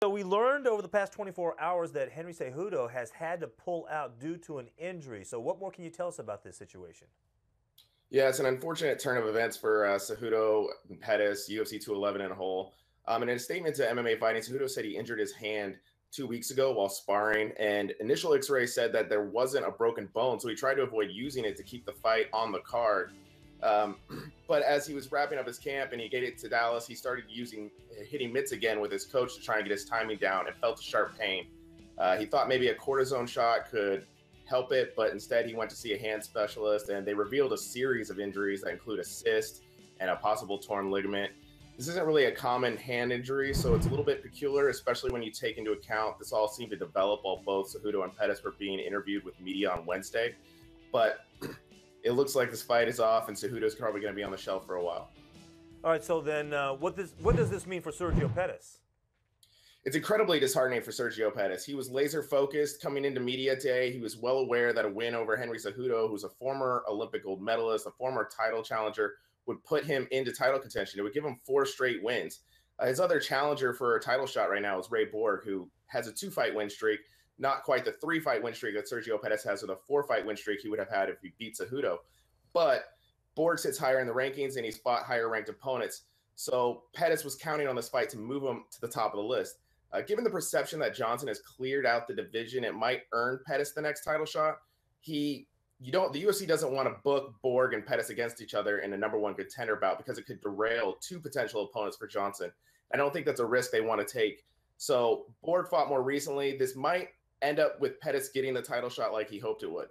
So we learned over the past 24 hours that Henry Cejudo has had to pull out due to an injury. So what more can you tell us about this situation? Yeah, it's an unfortunate turn of events for Cejudo and Pettis, UFC 211 in a whole. In a statement to MMA Fighting, Cejudo said he injured his hand 2 weeks ago while sparring, and initial X-ray said that there wasn't a broken bone, so he tried to avoid using it to keep the fight on the card. Um, but as he was wrapping up his camp and he made it to Dallas, he started hitting mitts again with his coach to try and get his timing down and felt a sharp pain. He thought maybe a cortisone shot could help it, but instead he went to see a hand specialist, and they revealed a series of injuries that include a cyst and a possible torn ligament. This isn't really a common hand injury, so it's a little bit peculiar, especially when you take into account this all seemed to develop while both Cejudo and Pettis were being interviewed with media on Wednesday. But it looks like this fight is off, and Cejudo's probably going to be on the shelf for a while. All right, so then what does this mean for Sergio Pettis? It's incredibly disheartening for Sergio Pettis. He was laser focused coming into media day. He was well aware that a win over Henry Cejudo, who's a former Olympic gold medalist, a former title challenger, would put him into title contention. It would give him 4 straight wins. His other challenger for a title shot right now is Ray Borg, who has a 2-fight win streak, not quite the 3-fight win streak that Sergio Pettis has, with a 4-fight win streak he would have had if he beat Cejudo. But Borg sits higher in the rankings, and he's fought higher ranked opponents. So Pettis was counting on this fight to move him to the top of the list. Given the perception that Johnson has cleared out the division, it might earn Pettis the next title shot. The UFC doesn't want to book Borg and Pettis against each other in a #1 contender bout because it could derail 2 potential opponents for Johnson. I don't think that's a risk they want to take. So Borg fought more recently. This might end up with Pettis getting the title shot like he hoped it would.